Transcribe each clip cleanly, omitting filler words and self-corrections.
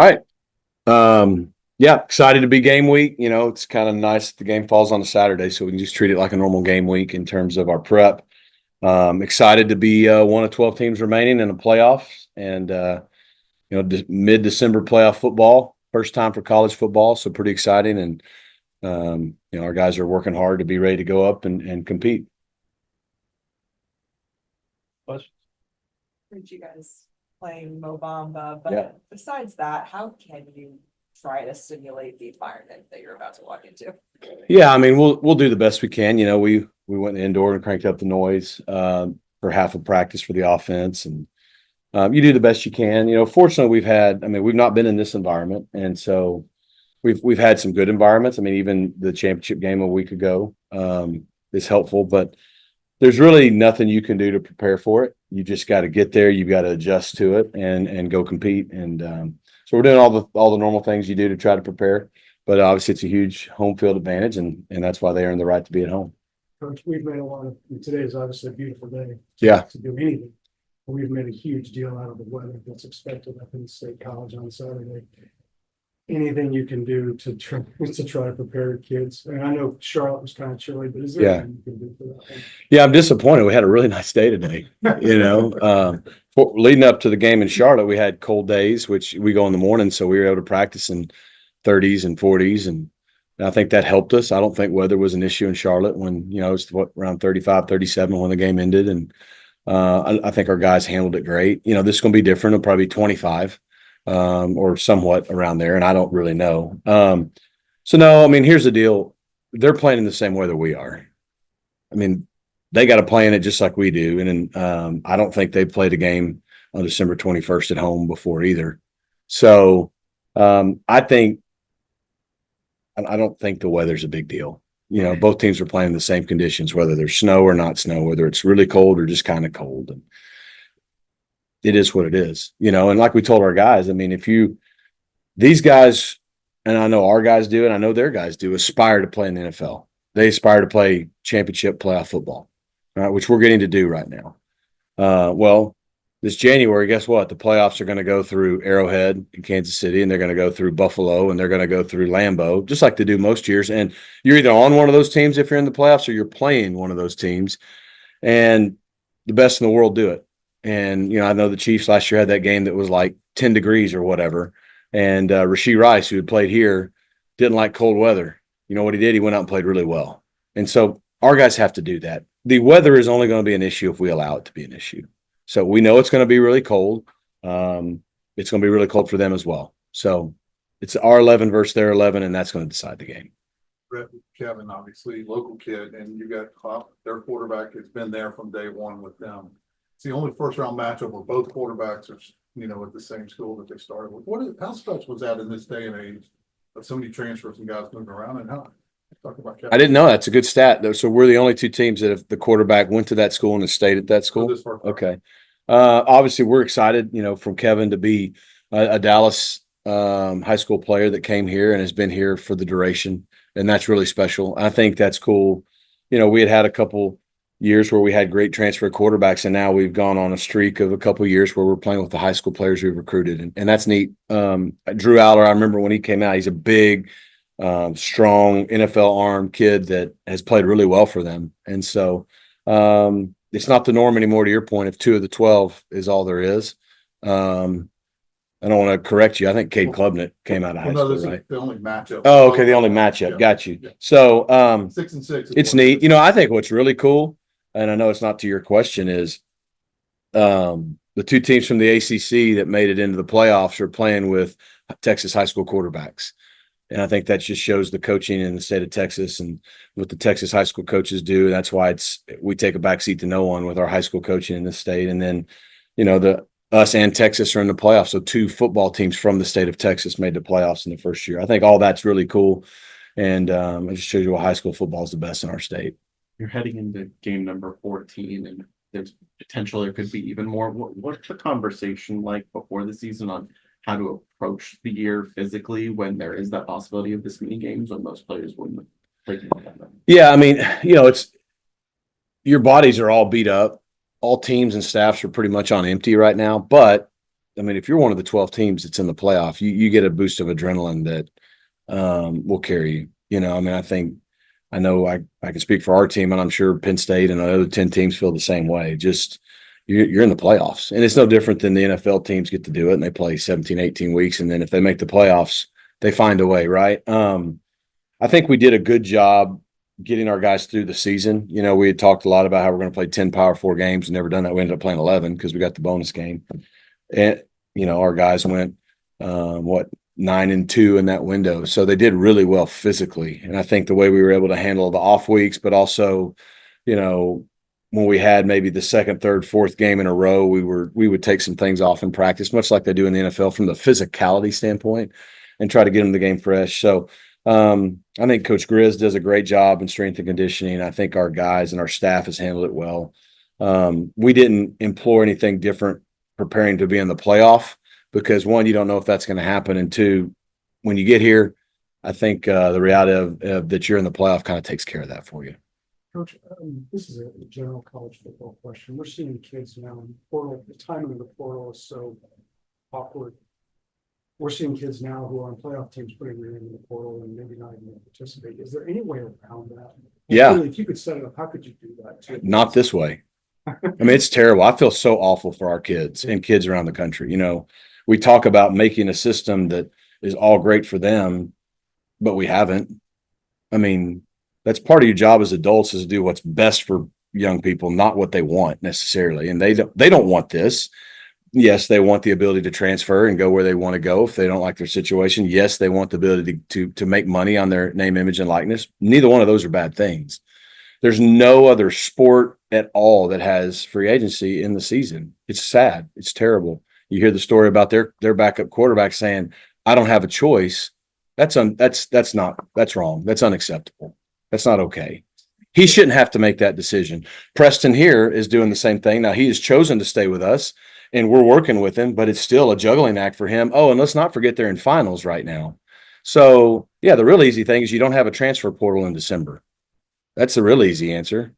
right. Yeah, excited to be game week. It's kind of nice that the game falls on a Saturday, so we can just treat it like a normal game week in terms of our prep. Excited to be one of 12 teams remaining in the playoffs and, mid-December playoff football, first time for college football, so pretty exciting. And, our guys are working hard to be ready to go up and compete. Heard you guys playing Mo Bamba, but Yeah. besides that, how can you try to simulate the environment that you're about to walk into? Yeah, I mean, we'll do the best we can. We went indoor and cranked up the noise for half of practice for the offense, and you do the best you can. Fortunately, we've not been in this environment, and so we've had some good environments. I mean, even the championship game a week ago is helpful, but there's really nothing you can do to prepare for it. You just got to get there. You've got to adjust to it and go compete. And so we're doing all the normal things you do to try to prepare. But obviously, it's a huge home field advantage, and that's why they earn the right to be at home. Coach, we've made a lot of. Today is obviously a beautiful day. To do anything. But we've made a huge deal out of the weather that's expected up in State College on Saturday. Anything you can do to try to prepare kids. And I know Charlotte was kind of chilly, but is there anything you can do for that one? Yeah, I'm disappointed. We had a really nice day today. Leading up to the game in Charlotte, we had cold days, which we go in the morning, so we were able to practice in 30s and 40s, and I think that helped us. I don't think weather was an issue in Charlotte when it was around 35, 37 when the game ended, and I think our guys handled it great. This is going to be different. It'll probably be 25. Or somewhat around there, and I don't really know. So no, I mean, here's the deal. They're playing in the same weather we are. I mean, they got to play in it just like we do. And I don't think they played a game on December 21st at home before either. So I don't think the weather's a big deal. Both teams are playing in the same conditions, whether there's snow or not snow, whether it's really cold or just kind of cold. And it is what it is, and like we told our guys, I mean, these guys, and I know our guys do, and I know their guys do, aspire to play in the NFL. They aspire to play championship playoff football, right, which we're getting to do right now. Well, this January, guess what? The playoffs are going to go through Arrowhead in Kansas City, and they're going to go through Buffalo, and they're going to go through Lambeau, just like they do most years. And you're either on one of those teams if you're in the playoffs, or you're playing one of those teams, and the best in the world do it. And, I know the Chiefs last year had that game that was like 10 degrees or whatever. And Rashee Rice, who had played here, didn't like cold weather. You know what he did? He went out and played really well. And so our guys have to do that. The weather is only going to be an issue if we allow it to be an issue. So we know it's going to be really cold. It's going to be really cold for them as well. So it's our 11 versus their 11, and that's going to decide the game. Rhett, Kevin, obviously, local kid, and you got Klopp, their quarterback has been there from day one with them. It's the only first round matchup where both quarterbacks are, at the same school that they started with. How special was that in this day and age of so many transfers and guys moving around? And how talk about Kevin? I didn't know that's a good stat though. So we're the only two teams that if the quarterback went to that school and has stayed at that school. Okay. Obviously we're excited, from Kevin to be a Dallas high school player that came here and has been here for the duration. And that's really special. I think that's cool. We had a couple years where we had great transfer quarterbacks, and now we've gone on a streak of a couple of years where we're playing with the high school players we've recruited, and that's neat. Drew Aller, I remember when he came out, he's a big, strong NFL arm kid that has played really well for them, and so it's not the norm anymore. To your point, if 2 of the 12 is all there is, I don't want to correct you. I think Cade Klubnik came out of high school, this right? is the only matchup. Oh, okay, the only matchup. Yeah. Got you. Yeah. So 6-6. It's neat. I think what's really cool, and I know it's not to your question, is the two teams from the ACC that made it into the playoffs are playing with Texas high school quarterbacks. And I think that just shows the coaching in the state of Texas and what the Texas high school coaches do. That's why we take a backseat to no one with our high school coaching in this state. And then, us and Texas are in the playoffs. So 2 football teams from the state of Texas made the playoffs in the first year. I think all that's really cool. And it just shows you why high school football is the best in our state. You're heading into game number 14, and there's potential there could be even more. What's the conversation like before the season on how to approach the year physically when there is that possibility of this many games when most players wouldn't play? Yeah, I mean, it's your bodies are all beat up. All teams and staffs are pretty much on empty right now, but I mean, if you're one of the 12 teams that's in the playoff, you get a boost of adrenaline that will carry you. You know, I mean, I know I can speak for our team, and I'm sure Penn State and the other 10 teams feel the same way. Just you're in the playoffs, and it's no different than the NFL teams get to do it, and they play 17, 18 weeks, and then if they make the playoffs, they find a way, right? I think we did a good job getting our guys through the season. You know, we had talked a lot about how we're going to play 10 Power 4 games, never done that. We ended up playing 11 because we got the bonus game. And, you know, our guys went, 9-2 in that window. So they did really well physically. And I think the way we were able to handle the off weeks, but also, you know, when we had maybe the second, third, fourth game in a row, we would take some things off in practice, much like they do in the NFL from the physicality standpoint, and try to get them the game fresh. So I think Coach Grizz does a great job in strength and conditioning. I think our guys and our staff has handled it well. We didn't employ anything different preparing to be in the playoff because, one, you don't know if that's going to happen, and two, when you get here, I think the reality of that you're in the playoff kind of takes care of that for you. Coach, this is a general college football question. We're seeing kids now in the portal. The timing of the portal is so awkward. We're seeing kids now who are on playoff teams putting their name in the portal and maybe not even participate. Is there any way around that? Yeah. Really, if you could set it up, how could you do that too? Not this way. I mean, it's terrible. I feel so awful for our kids and kids around the country. You know, we talk about making a system that is all great for them, but we haven't. I mean, that's part of your job as adults is to do what's best for young people, not what they want necessarily. And they don't want this. Yes, they want the ability to transfer and go where they want to go if they don't like their situation. Yes, they want the ability to make money on their name, image, and likeness. Neither one of those are bad things. There's no other sport at all that has free agency in the season. It's sad. It's terrible. You hear the story about their backup quarterback saying, "I don't have a choice." That's wrong. That's unacceptable. That's not okay. He shouldn't have to make that decision. Preston here is doing the same thing. Now he has chosen to stay with us and we're working with him, but it's still a juggling act for him. Oh, and let's not forget they're in finals right now. So yeah, the real easy thing is you don't have a transfer portal in December. That's the real easy answer.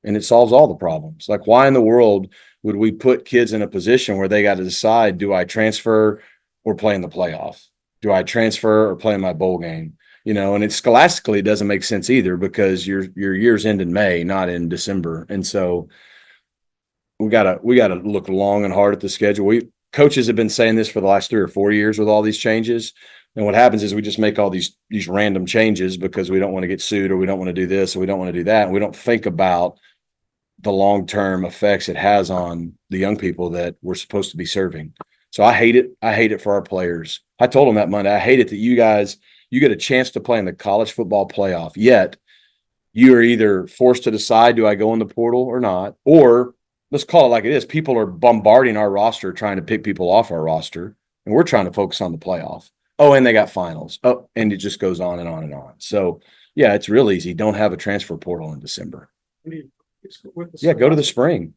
And it solves all the problems. Like, why in the world would we put kids in a position where they got to decide, do I transfer or play in the playoff? Do I transfer or play in my bowl game? You know, and it scholastically doesn't make sense either because your years end in May, not in December. And so we gotta look long and hard at the schedule. Coaches have been saying this for the last 3 or 4 years with all these changes. And what happens is we just make all these random changes because we don't want to get sued or we don't want to do this or we don't want to do that. And we don't think about the long-term effects it has on the young people that we're supposed to be serving. So I hate it. I hate it for our players. I told them that Monday, I hate it that you get a chance to play in the college football playoff, yet you are either forced to decide, do I go in the portal or not? Or let's call it like it is. People are bombarding our roster, trying to pick people off our roster, and we're trying to focus on the playoff. Oh, and they got finals. Oh, and it just goes on and on and on. So yeah, it's real easy. Don't have a transfer portal in December. Yeah, go to the spring.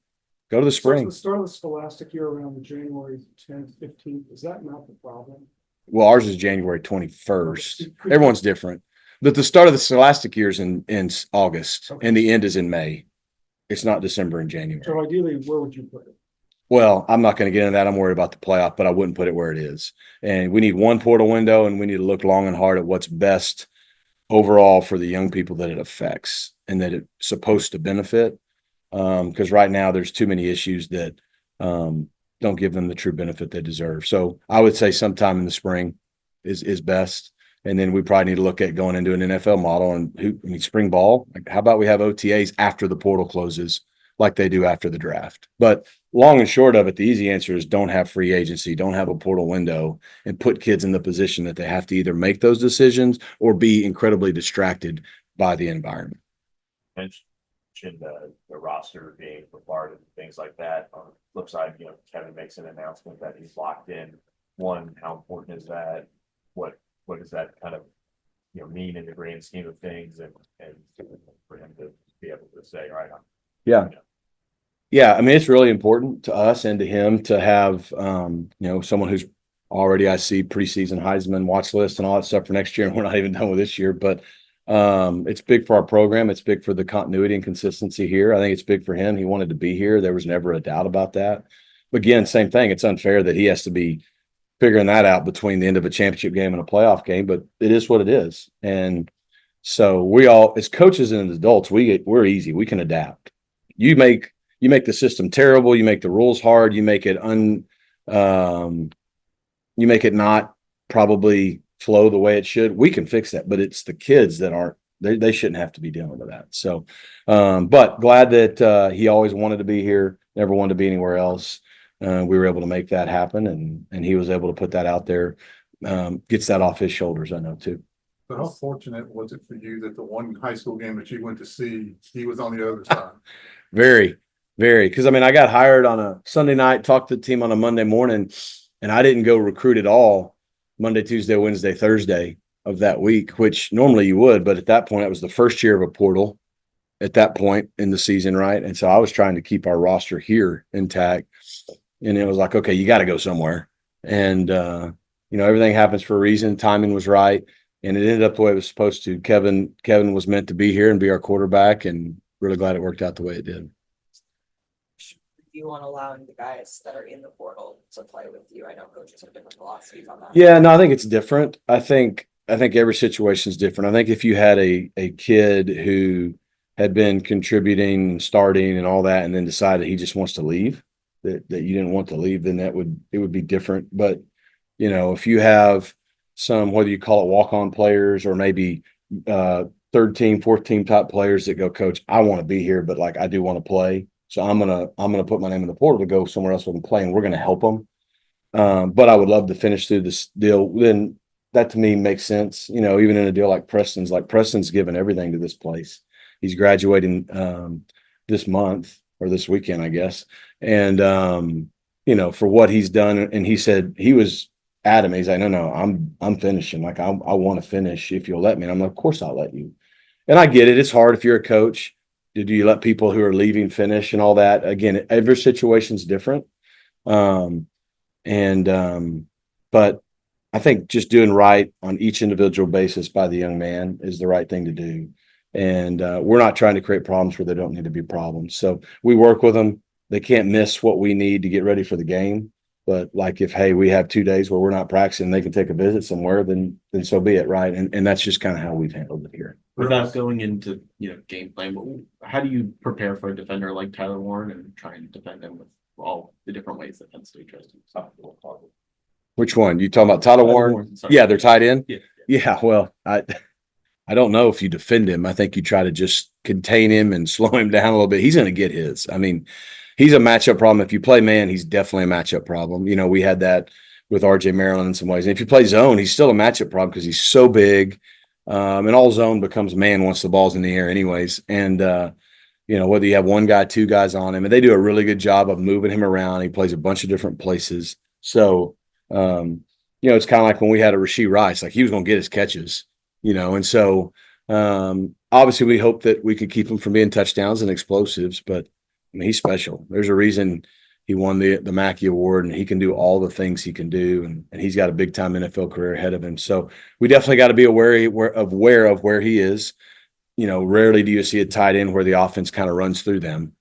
Go to the spring. The start of the scholastic year around January 10th, 15th, is that not the problem? Well, ours is January 21st. Everyone's different. But the start of the scholastic year is in August, okay, and the end is in May. It's not December and January. So ideally, where would you put it? Well, I'm not going to get into that. I'm worried about the playoff, but I wouldn't put it where it is. And we need one portal window, and we need to look long and hard at what's best overall for the young people that it affects and that it's supposed to benefit. Because right now there's too many issues that don't give them the true benefit they deserve. So I would say sometime in the spring is best. And then we probably need to look at going into an NFL model and spring ball. Like, how about we have OTAs after the portal closes like they do after the draft? But long and short of it, the easy answer is don't have free agency, don't have a portal window, and put kids in the position that they have to either make those decisions or be incredibly distracted by the environment. Mentioned the roster being bombarded and things like that. On the flip side, you know, Kevin makes an announcement that he's locked in. One, how important is that? What does that kind of, you know, mean in the grand scheme of things, and for him to be able to say, all right, yeah. Yeah, I mean, it's really important to us and to him to have, you know, someone who's already, I see, preseason Heisman watch list and all that stuff for next year, and we're not even done with this year. But it's big for our program. It's big for the continuity and consistency here. I think it's big for him. He wanted to be here. There was never a doubt about that. again, same thing. It's unfair that he has to be figuring that out between the end of a championship game and a playoff game, but it is what it is. And so we all, as coaches and as adults, we're easy. We can adapt. You make the system terrible. You make the rules hard. You make it you make it not probably flow the way it should. We can fix that, but it's the kids that aren't. They shouldn't have to be dealing with that. So, but glad that he always wanted to be here. Never wanted to be anywhere else. We were able to make that happen, and he was able to put that out there. Gets that off his shoulders, I know too. But how fortunate was it for you that the one high school game that you went to see, he was on the other side? Very, very. Because I mean, I got hired on a Sunday night, talked to the team on a Monday morning, and I didn't go recruit at all Monday, Tuesday, Wednesday, Thursday of that week, which normally you would. But at that point, it was the first year of a portal at that point in the season, right? And so I was trying to keep our roster here intact. And it was like, okay, you got to go somewhere. And, everything happens for a reason. Timing was right. And it ended up the way it was supposed to. Kevin was meant to be here and be our quarterback, and really glad it worked out the way it did. You on allowing the guys that are in the portal to play with you? I know coaches have different philosophies on that. Yeah, no, I think it's different. I think every situation is different. I think if you had a kid who had been contributing, starting and all that, and then decided he just wants to leave, that you didn't want to leave, then it would be different. But, if you have some, whether you call it walk-on players or maybe third team, fourth team type players that go, coach, I want to be here, but like, I do want to play. So I'm going to put my name in the portal to go somewhere else with them play, and we're going to help them. But I would love to finish through this deal. Then that to me makes sense. Even in a deal like Preston's given everything to this place. He's graduating this month or this weekend, I guess. And, for what he's done. And he said he was adamant. He's like, no, I'm finishing. Like, I want to finish if you'll let me. And I'm like, of course I'll let you. And I get it. It's hard if you're a coach. Do you let people who are leaving finish and all that? Again, every situation's different. But I think just doing right on each individual basis by the young man is the right thing to do. And we're not trying to create problems where there don't need to be problems. So we work with them. They can't miss what we need to get ready for the game. But like if, hey, we have 2 days where we're not practicing, they can take a visit somewhere, then so be it, right? And that's just kind of how we've handled it here. Without going into game plan, how do you prepare for a defender like Tyler Warren and try and defend him with all the different ways that Penn State tries to? Which one? You talking about Tyler Warren? Yeah, they're tied in. Yeah. Well, I don't know if you defend him. I think you try to just contain him and slow him down a little bit. He's going to get his. I mean, he's a matchup problem. If you play man, he's definitely a matchup problem. We had that with RJ Maryland in some ways. And if you play zone, he's still a matchup problem because he's so big. And all zone becomes man once the ball's in the air anyways. And, whether you have one guy, two guys on him, and they do a really good job of moving him around. He plays a bunch of different places. So, it's kind of like when we had a Rashee Rice, like he was going to get his catches, and so obviously we hope that we could keep him from being touchdowns and explosives, but I mean, he's special. There's a reason he won the Mackey Award, and he can do all the things he can do, and he's got a big time NFL career ahead of him. So we definitely got to be aware of where he is. Rarely do you see a tight end where the offense kind of runs through them,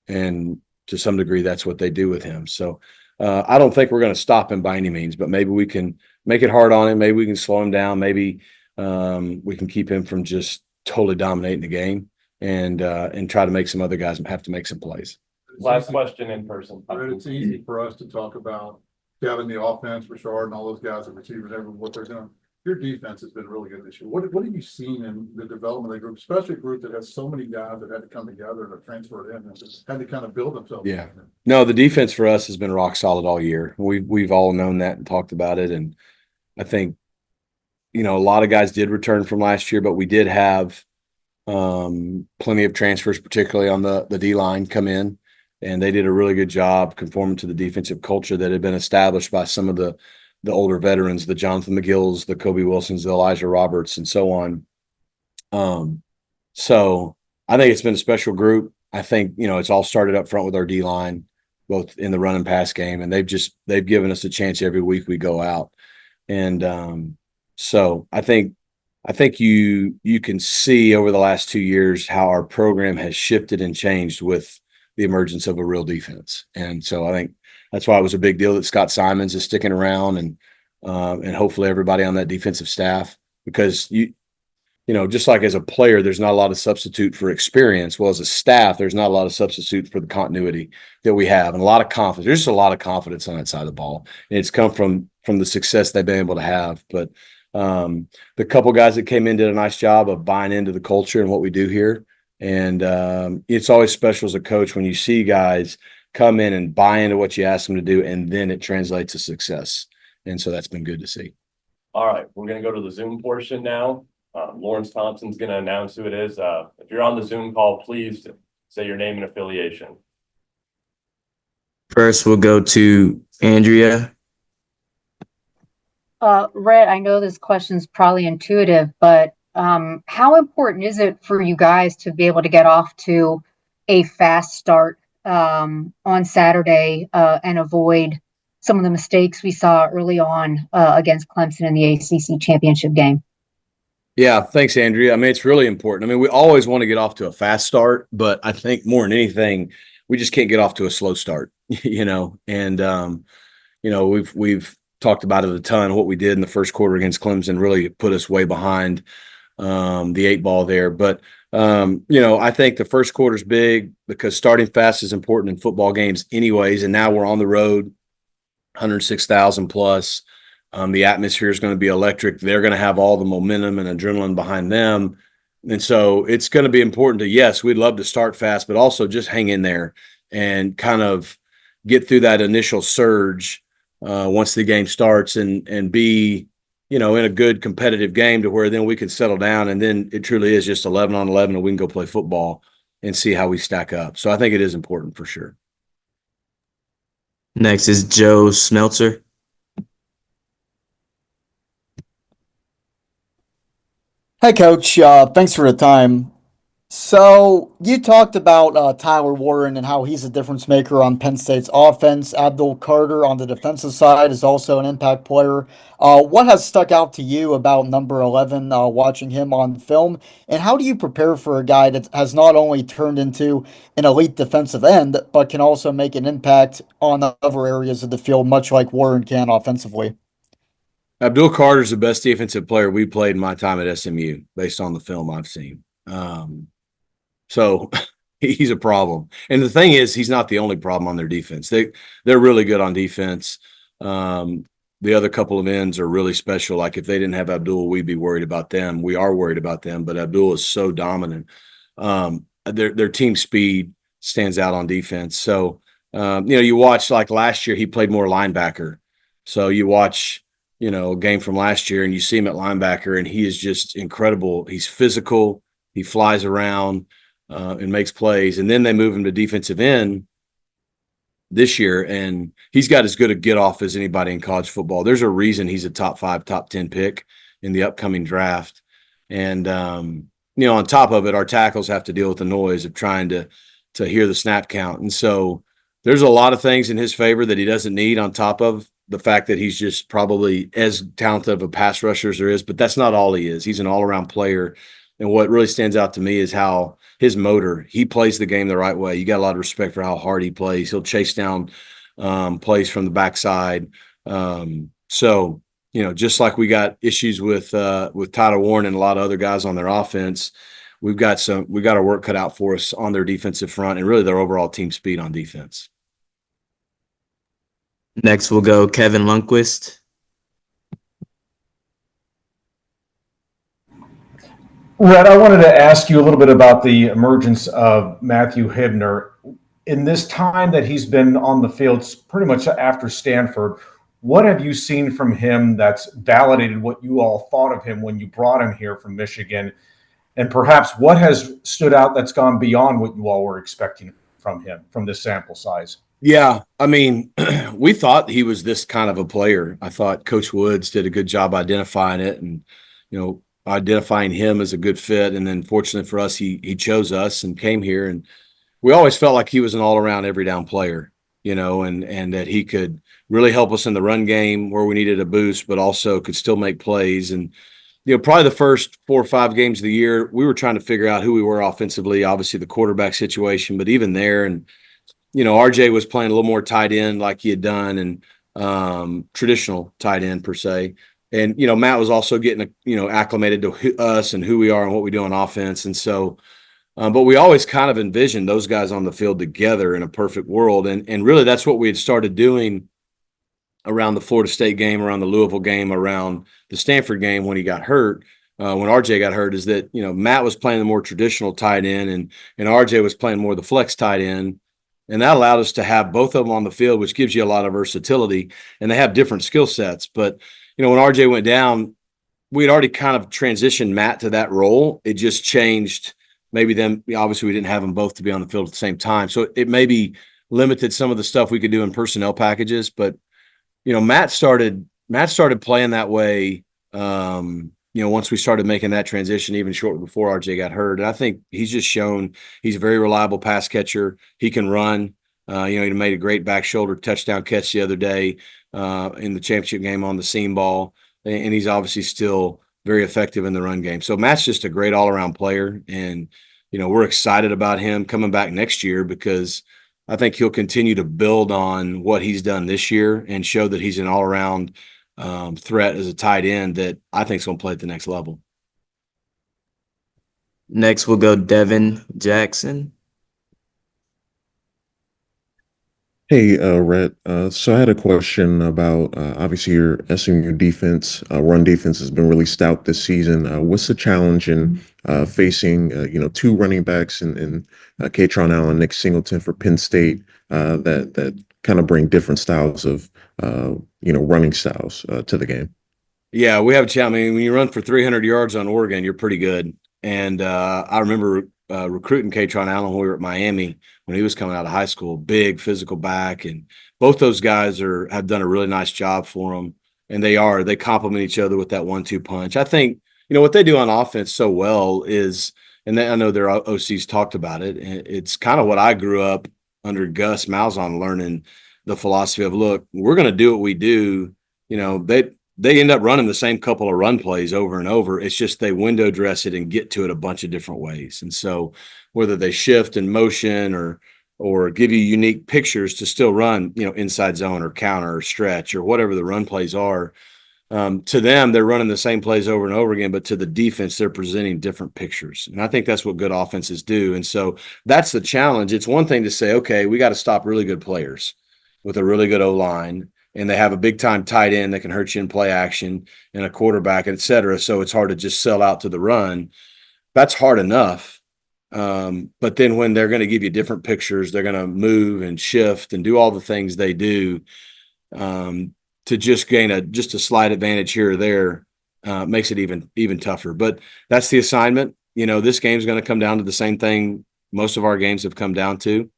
and to some degree, that's what they do with him. So I don't think we're going to stop him by any means, but maybe we can make it hard on him. Maybe we can slow him down. Maybe we can keep him from just totally dominating the game, and try to make some other guys have to make some plays. Last question in person. It's easy for us to talk about Kevin, the offense, Rashard, and all those guys, the receivers, everyone, what they're doing. Your defense has been really good this year. What have you seen in the development of the group, especially a group that has so many guys that had to come together and are transferred in and just had to kind of build themselves? Yeah. No, the defense for us has been rock solid all year. We've all known that and talked about it. And I think, a lot of guys did return from last year, but we did have plenty of transfers, particularly on the D line, come in. And they did a really good job conforming to the defensive culture that had been established by some of the older veterans, the Jonathan McGills, the Kobe Wilsons, the Elijah Roberts, and so on. So I think it's been a special group. I think, it's all started up front with our D line, both in the run and pass game. And they've given us a chance every week we go out. And so I think you can see over the last 2 years how our program has shifted and changed with the emergence of a real defense. And so I think that's why it was a big deal that Scott Simons is sticking around and hopefully everybody on that defensive staff, because just like as a player, there's not a lot of substitute for experience. Well, as a staff, there's not a lot of substitute for the continuity that we have and a lot of confidence. There's just a lot of confidence on that side of the ball. And it's come from the success they've been able to have. But the couple guys that came in did a nice job of buying into the culture and what we do here. And it's always special as a coach when you see guys come in and buy into what you ask them to do, and then it translates to success. And so that's been good to see. All right, we're going to go to the Zoom portion now. Lawrence Thompson's going to announce who it is. If you're on the Zoom call, please say your name and affiliation. First, we'll go to Andrea. Rhett, I know this question's probably intuitive, but how important is it for you guys to be able to get off to a fast start on Saturday and avoid some of the mistakes we saw early on against Clemson in the ACC championship game? Yeah, thanks, Andrea. I mean, it's really important. I mean, we always want to get off to a fast start, but I think more than anything, we just can't get off to a slow start, and we've talked about it a ton. What we did in the first quarter against Clemson really put us way behind the 8 ball there. But, I think the first quarter is big because starting fast is important in football games anyways. And now we're on the road, 106,000 plus. The atmosphere is going to be electric. They're going to have all the momentum and adrenaline behind them. And so it's going to be important to, yes, we'd love to start fast, but also just hang in there and kind of get through that initial surge once the game starts and be, in a good competitive game to where then we can settle down. And then it truly is just 11 on 11 and we can go play football and see how we stack up. So I think it is important for sure. Next is Joe Smeltzer. Hey, Coach. Thanks for the time. So you talked about Tyler Warren and how he's a difference maker on Penn State's offense. Abdul Carter on the defensive side is also an impact player. What has stuck out to you about number 11 watching him on film? And how do you prepare for a guy that has not only turned into an elite defensive end, but can also make an impact on other areas of the field, much like Warren can offensively? Abdul Carter is the best defensive player we played in my time at SMU, based on the film I've seen. So he's a problem. And the thing is, he's not the only problem on their defense. They're really good on defense. The other couple of ends are really special. Like if they didn't have Abdul, we'd be worried about them. We are worried about them, but Abdul is so dominant. Their team speed stands out on defense. So, you watch like last year, he played more linebacker. So you watch, a game from last year and you see him at linebacker and he is just incredible. He's physical. He flies around and makes plays. And then they move him to defensive end this year, and he's got as good a get off as anybody in college football. There's a reason he's a top 5, top 10 pick in the upcoming draft. And, on top of it, our tackles have to deal with the noise of trying to hear the snap count. And so there's a lot of things in his favor that he doesn't need, on top of the fact that he's just probably as talented of a pass rusher as there is, but that's not all he is. He's an all-around player. And what really stands out to me is how his motor, he plays the game the right way. You got a lot of respect for how hard he plays. He'll chase down plays from the backside. So, just like we got issues with Tyler Warren and a lot of other guys on their offense, we've got our work cut out for us on their defensive front and really their overall team speed on defense. Next, we'll go Kevin Lundquist. Rhett, I wanted to ask you a little bit about the emergence of Matthew Hibner. In this time that he's been on the field, pretty much after Stanford, what have you seen from him that's validated what you all thought of him when you brought him here from Michigan? And perhaps what has stood out that's gone beyond what you all were expecting from him, from this sample size? Yeah, I mean, we thought he was this kind of a player. I thought Coach Woods did a good job identifying it and, identifying him as a good fit. And then fortunately for us, he chose us and came here. And we always felt like he was an all-around every down player, and that he could really help us in the run game where we needed a boost, but also could still make plays. And, probably the first 4 or 5 games of the year, we were trying to figure out who we were offensively, obviously the quarterback situation, but even there, and RJ was playing a little more tight end like he had done and traditional tight end per se. And, Matt was also getting, acclimated to us and who we are and what we do on offense. And so, but we always kind of envisioned those guys on the field together in a perfect world. And really that's what we had started doing around the Florida State game, around the Louisville game, around the Stanford game when he got hurt. When RJ got hurt, is that Matt was playing the more traditional tight end and RJ was playing more the flex tight end, and that allowed us to have both of them on the field, which gives you a lot of versatility. And they have different skill sets. But when RJ went down, we had already kind of transitioned Matt to that role. It just changed. Maybe then, obviously, we didn't have them both to be on the field at the same time, so it maybe limited some of the stuff we could do in personnel packages. But Matt started playing that way. Once we started making that transition, even shortly before RJ got hurt. And I think he's just shown he's a very reliable pass catcher. He can run. He made a great back shoulder touchdown catch the other day in the championship game on the seam ball. And he's obviously still very effective in the run game. So Matt's just a great all-around player. And, we're excited about him coming back next year because I think he'll continue to build on what he's done this year and show that he's an all-around threat as a tight end that I think is going to play at the next level. Next, we'll go Devin Jackson. Hey, Rhett. So I had a question about obviously your SMU defense, run defense has been really stout this season. What's the challenge in facing, two running backs in Katron Allen, Nick Singleton for Penn State that kind of bring different styles of, running styles to the game? Yeah, we have a challenge. I mean, when you run for 300 yards on Oregon, you're pretty good. And I remember recruiting Katron Allen when we were at Miami when he was coming out of high school, big physical back. And both those guys have done a really nice job for him. And they complement each other with that 1-2 punch. I think, what they do on offense so well is, and I know their OCs talked about it, and it's kind of what I grew up under Gus Malzahn learning the philosophy of, look, we're going to do what we do. They end up running the same couple of run plays over and over. It's just they window dress it and get to it a bunch of different ways. And so whether they shift and motion or give you unique pictures to still run, inside zone or counter or stretch or whatever the run plays are, to them, they're running the same plays over and over again, but to the defense, they're presenting different pictures. And I think that's what good offenses do. And so that's the challenge. It's one thing to say, okay, we got to stop really good players with a really good O-line, and they have a big-time tight end that can hurt you in play action and a quarterback, et cetera. So it's hard to just sell out to the run. That's hard enough. But then when they're going to give you different pictures, they're going to move and shift and do all the things they do to just gain just a slight advantage here or there makes it even tougher. But that's the assignment. This game's going to come down to the same thing most of our games have come down to.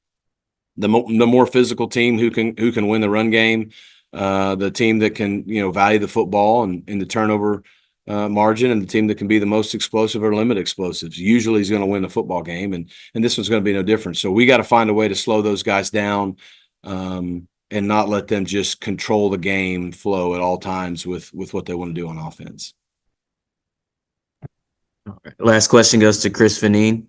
The more physical team who can win the run game, the team that can, value the football and the turnover margin, and the team that can be the most explosive or limit explosives usually is going to win the football game. And this one's going to be no different. So we got to find a way to slow those guys down and not let them just control the game flow at all times with what they want to do on offense. Last question goes to Chris Vanine.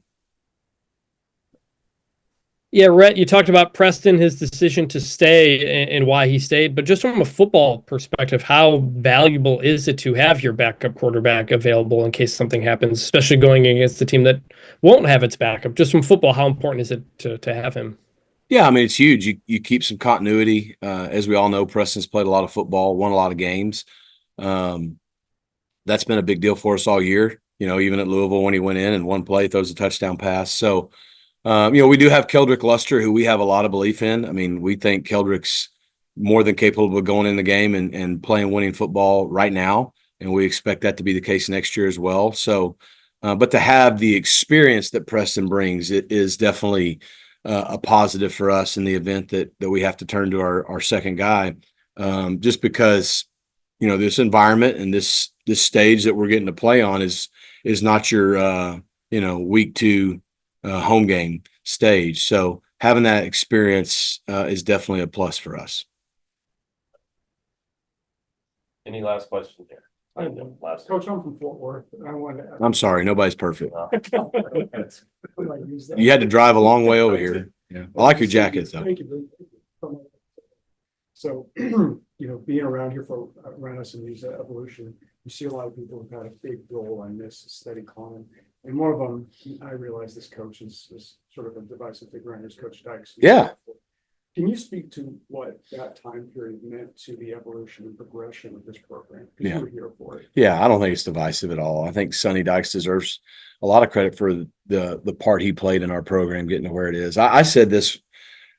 Yeah, Rhett, you talked about Preston, his decision to stay and why he stayed, but just from a football perspective, how valuable is it to have your backup quarterback available in case something happens, especially going against a team that won't have its backup? Just from football, how important is it to have him? Yeah, I mean, it's huge. You keep some continuity. As we all know, Preston's played a lot of football, won a lot of games. That's been a big deal for us all year. Even at Louisville when he went in and one play, throws a touchdown pass. So, we do have Keldrick Luster, who we have a lot of belief in. I mean, we think Keldrick's more than capable of going in the game and playing winning football right now, and we expect that to be the case next year as well. So, but to have the experience that Preston brings, it is definitely a positive for us in the event that we have to turn to our second guy, just because this environment and this stage that we're getting to play on is not your week 2 home game stage. So having that experience is definitely a plus for us. Any last questions here? Coach, I'm from Fort Worth. I wanted to I'm sorry, nobody's perfect. use that. You had to drive a long way over here. Yeah. I like your jacket though. Thank you. So, you know, being around here for around SMU's evolution, you see a lot of people who've had a big goal on this steady climb. And one of them, I realize this coach is sort of a divisive figure on his Coach Dykes. Yeah. Can you speak to what that time period meant to the evolution and progression of this program? Because Yeah. you were here for it. Yeah, I don't think it's divisive at all. I think Sonny Dykes deserves a lot of credit for the part he played in our program getting to where it is. I said this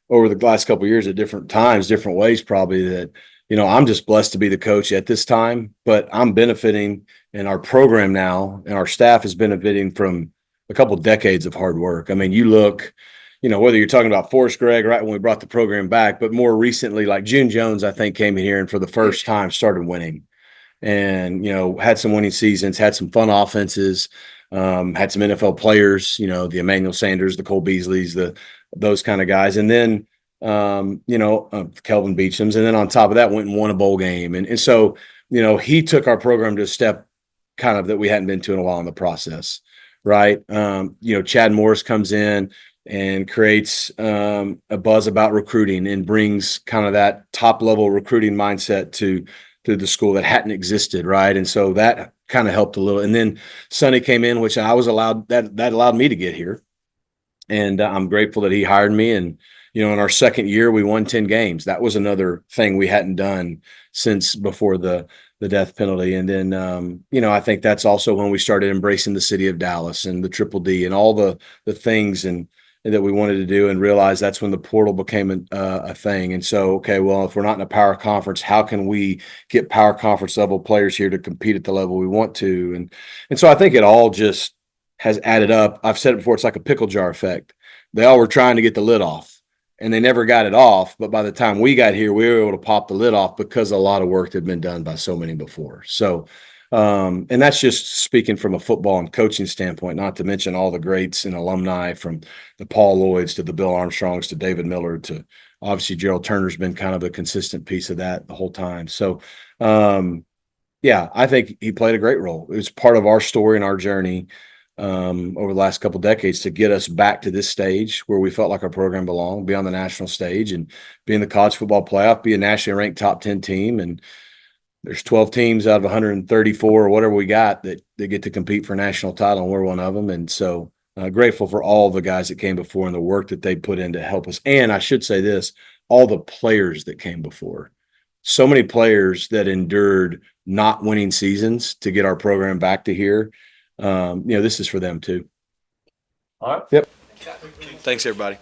over the last couple of years at different times, different ways, probably that, you know, I'm just blessed to be the coach at this time, but I'm benefiting in our program now, and our staff is benefiting from a couple decades of hard work. I mean, you look, you know, whether you're talking about Forrest Gregg right when we brought the program back, but more recently, like June Jones, I think came in here and for the first time started winning, and, you know, had some winning seasons, had some fun offenses, had some NFL players, you know, the Emmanuel Sanders, the Cole Beasleys, those kind of guys. And then, Kelvin Beecham's. And then on top of that, went and won a bowl game. And so, you know, he took our program to a step kind of that we hadn't been to in a while in the process. Right. Chad Morris comes in and creates a buzz about recruiting and brings kind of that top level recruiting mindset to the school that hadn't existed. Right. And so that kind of helped a little. And then Sonny came in, which I was allowed, that allowed me to get here. And I'm grateful that he hired me. And, you know, in our second year, we won 10 games. That was another thing we hadn't done since before the death penalty. And then, I think that's also when we started embracing the city of Dallas and the Triple D and all the things and that we wanted to do, and realized that's when the portal became a thing. And so, okay, well, if we're not in a power conference, how can we get power conference level players here to compete at the level we want to? And so I think it all just has added up. I've said it before, it's like a pickle jar effect. They all were trying to get the lid off and they never got it off. But by the time we got here, we were able to pop the lid off because a lot of work had been done by so many before. So, and that's just speaking from a football and coaching standpoint, not to mention all the greats and alumni, from the Paul Lloyds to the Bill Armstrongs to David Miller to obviously Gerald Turner's been kind of a consistent piece of that the whole time. So, I think he played a great role. It was part of our story and our journey over the last couple of decades to get us back to this stage where we felt like our program belonged, be on the national stage and be in the college football playoff, be a nationally ranked top 10 team. And there's 12 teams out of 134 or whatever we got that get to compete for a national title, and we're one of them. And so grateful for all the guys that came before and the work that they put in to help us. And I should say this, all the players that came before. So many players that endured not winning seasons to get our program back to here. This is for them too. All right. Yep. Thanks, everybody.